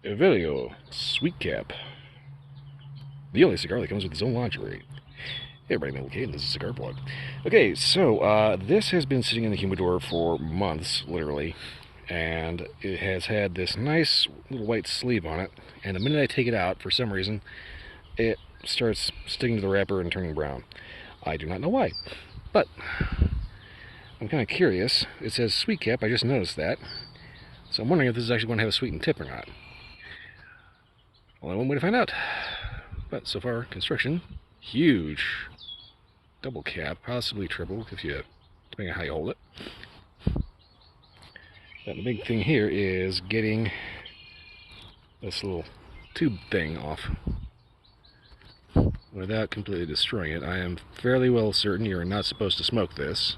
Evelio Sweet Cap, the only cigar that comes with its own lingerie. Hey everybody, I'm okay, and this is Cigar Blog. Okay, so this has been sitting in the humidor for months, literally, and it has had this nice little white sleeve on it, and the minute I take it out, for some reason, it starts sticking to the wrapper and turning brown. I do not know why, but I'm kind of curious. It says Sweet Cap, I just noticed that, so I'm wondering if this is actually going to have a sweetened tip or not. Only one way to find out. But so far, construction, huge. Double cap, possibly triple, depending on how you hold it. But the big thing here is getting this little tube thing off without completely destroying it. I am fairly well certain you're not supposed to smoke this.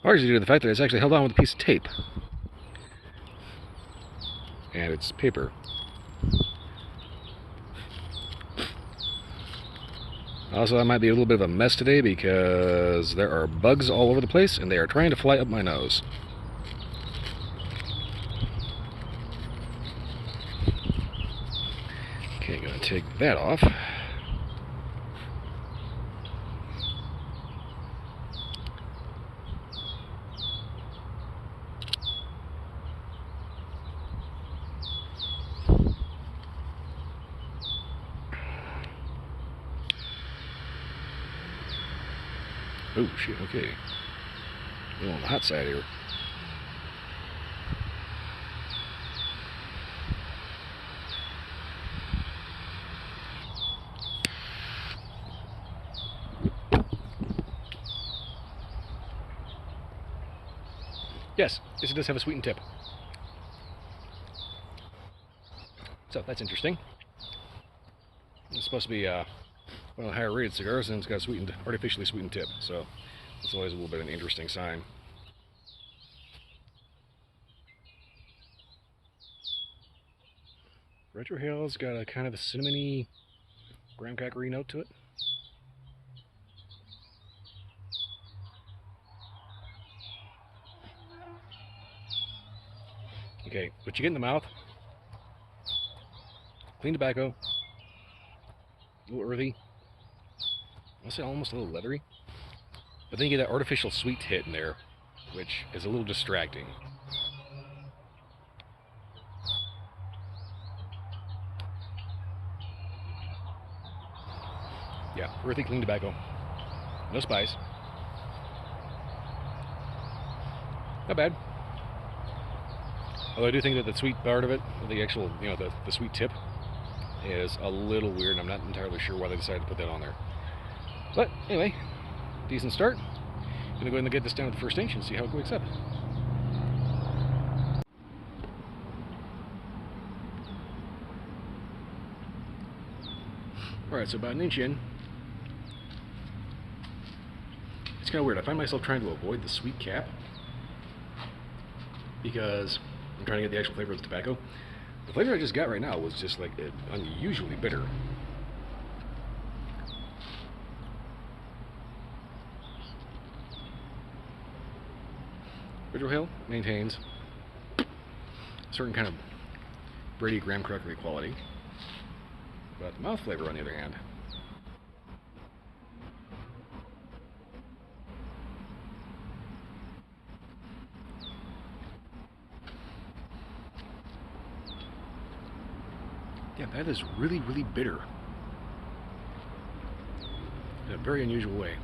Largely due to the fact that it's actually held on with a piece of tape. And it's paper. Also, I might be a little bit of a mess today because there are bugs all over the place and they are trying to fly up my nose. Okay, gonna take that off. Oh shit, okay. A little on the hot side here. Yes, it does have a sweetened tip. So that's interesting. It's supposed to be one of the higher rated cigars, and it's got a sweetened, artificially sweetened tip. So it's always a little bit of an interesting sign. Retrohale's got a kind of a cinnamony, graham crackery note to it. Okay, what you get in the mouth, clean tobacco, a little earthy, I'll say almost a little leathery, but then you get that artificial sweet hit in there, which is a little distracting. Yeah, earthy, clean tobacco, no spice. Not bad. Although I do think that the sweet part of it, the actual, the sweet tip, is a little weird, and I'm not entirely sure why they decided to put that on there. But anyway, decent start. I'm gonna go ahead and get this down to the first inch and see how it wakes up. Alright, so about an inch in. It's kind of weird. I find myself trying to avoid the sweet cap because I'm trying to get the actual flavor of the tobacco. The flavor I just got right now was just like unusually bitter. Retrohale maintains a certain kind of Brady graham crackery quality, but the mouth flavor, on the other hand, yeah, that is really, really bitter in a very unusual way.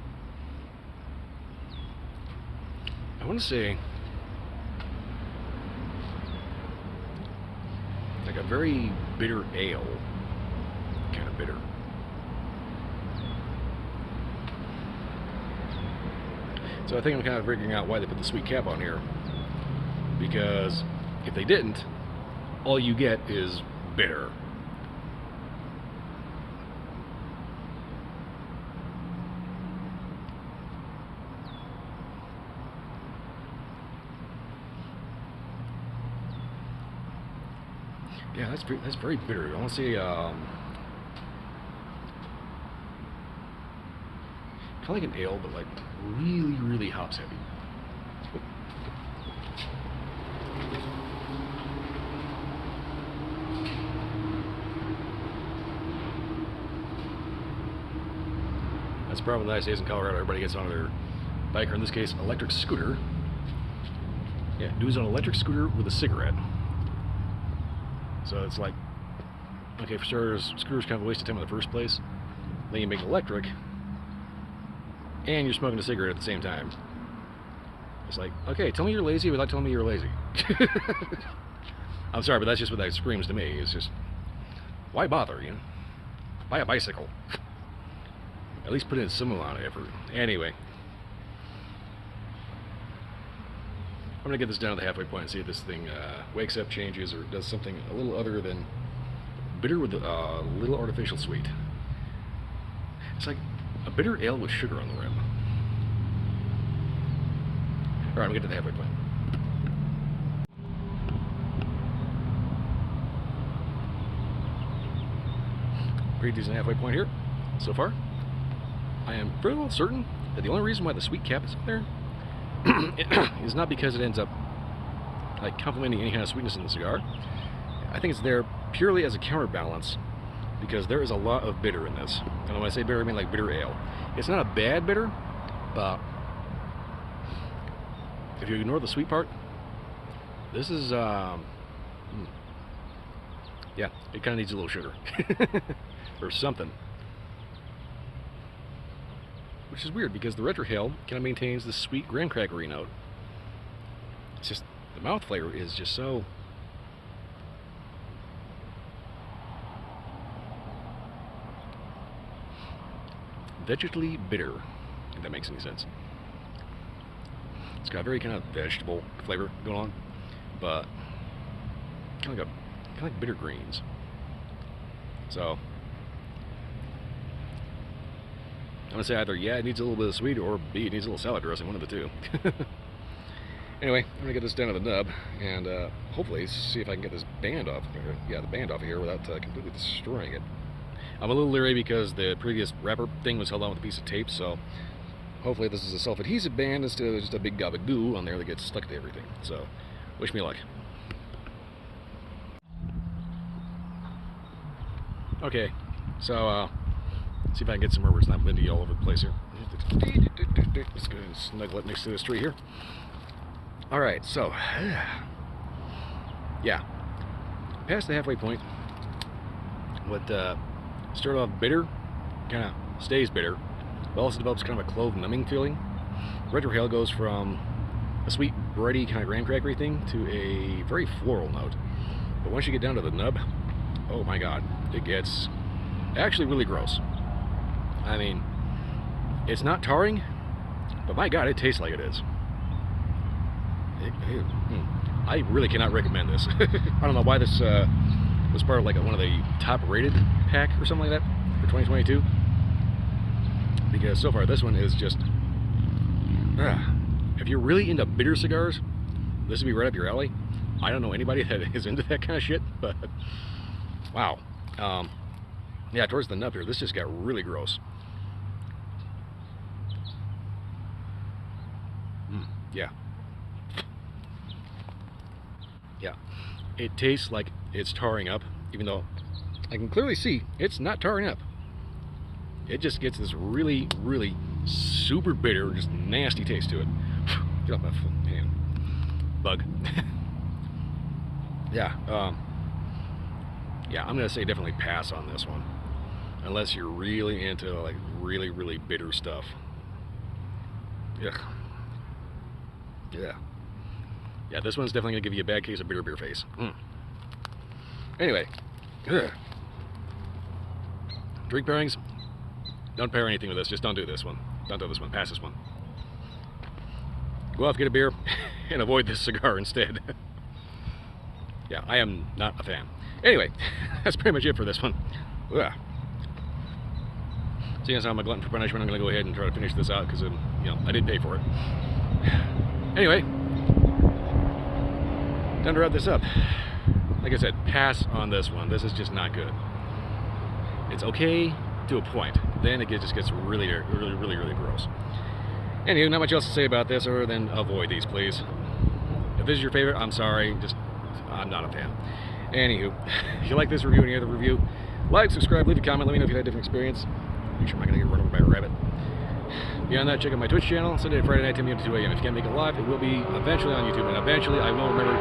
I want to say like a very bitter ale, kind of bitter. So I think I'm kind of figuring out why they put the sweet cap on here, because if they didn't, all you get is bitter. Yeah, that's very bitter. I want to say kind of like an ale, but like really, really hops heavy. problem in the United States in Colorado. Everybody gets on their bike, or in this case, electric scooter. Yeah, dude's on an electric scooter with a cigarette. So it's like, okay, for starters, scooter's kind of a waste of time in the first place. Then you make it electric, and you're smoking a cigarette at the same time. It's like, okay, tell me you're lazy without telling me you're lazy. I'm sorry, but that's just what that screams to me. It's just, why bother, you know? Buy a bicycle. At least put in some amount of effort. Anyway. I'm going to get this down to the halfway point and see if this thing wakes up, changes, or does something a little other than bitter with a little artificial sweet. It's like a bitter ale with sugar on the rim. Alright, I'm going to get to the halfway point. Pretty decent halfway point here so far. I am pretty well certain that the only reason why the sweet cap is in there is not because it ends up like complementing any kind of sweetness in the cigar. I think it's there purely as a counterbalance because there is a lot of bitter in this. And when I say bitter, I mean like bitter ale. It's not a bad bitter, but if you ignore the sweet part, this is yeah, it kind of needs a little sugar or something. Which is weird because the retrohale kind of maintains the sweet graham crackery note. It's just the mouth flavor is just so vegetally bitter, if that makes any sense. It's got a very kind of vegetable flavor going on, but kind of like bitter greens. So I'm gonna say either yeah, it needs a little bit of sweet, or B, it needs a little salad dressing, one of the two. Anyway, I'm gonna get this down to the nub and hopefully see if I can get this band off. Yeah, the band off of here without completely destroying it. I'm a little leery because the previous wrapper thing was held on with a piece of tape, so hopefully this is a self-adhesive band instead of just a big gob of goo on there that gets stuck to everything. So, wish me luck. Okay, so see if I can get somewhere where it's not windy all over the place here. Let's go and snuggle it next to this tree here. Alright, so yeah, past the halfway point. What started off bitter kind of stays bitter, but also develops kind of a clove numbing feeling. Retrohale goes from a sweet, bready kind of graham crackery thing to a very floral note. But once you get down to the nub, oh my god, it gets actually really gross. I mean, it's not tarring, but my god, it tastes like it is. I really cannot recommend this. I don't know why this was part of like one of the top rated pack or something like that for 2022, because so far this one is just if you're really into bitter cigars, this would be right up your alley. I don't know anybody that is into that kind of shit, but wow. Yeah, towards the nub here, this just got really gross. Yeah. Yeah. It tastes like it's tarring up, even though I can clearly see it's not tarring up. It just gets this really, really super bitter, just nasty taste to it. Get off my hand. Bug. Yeah. Yeah, I'm gonna say definitely pass on this one, unless you're really into like really, really bitter stuff. Ugh. Yeah. Yeah, this one's definitely gonna give you a bad case of bitter beer face. Anyway, drink pairings. Don't pair anything with this. Just don't do this one. Don't do this one. Pass this one. Go off, get a beer, and avoid this cigar instead. Yeah, I am not a fan. Anyway, that's pretty much it for this one. Seeing as how I'm a glutton for punishment, I'm going to go ahead and try to finish this out because, you know, I did pay for it. Anyway, time to wrap this up. Like I said, pass on this one. This is just not good. It's okay to a point. Then it just gets really, really, really, really gross. Anywho, not much else to say about this other than avoid these, please. If this is your favorite, I'm sorry. I'm not a fan. Anywho, if you like this review or any other review, like, subscribe, leave a comment, let me know if you had a different experience. Make sure I'm not going to get run over by a rabbit. Beyond that, check out my Twitch channel, Sunday to Friday night, 10 p.m. to 2 a.m. If you can't make it live, it will be eventually on YouTube, and eventually I will remember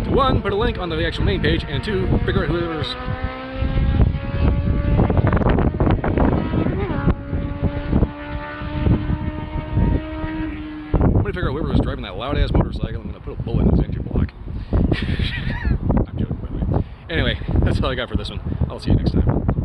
to 1, put a link on the actual main page, and 2, figure out whoever's... I'm going to figure out whoever was driving that loud-ass motorcycle. I'm going to put a bullet in his engine block. I'm joking, by the way. Anyway, that's all I got for this one. I'll see you next time.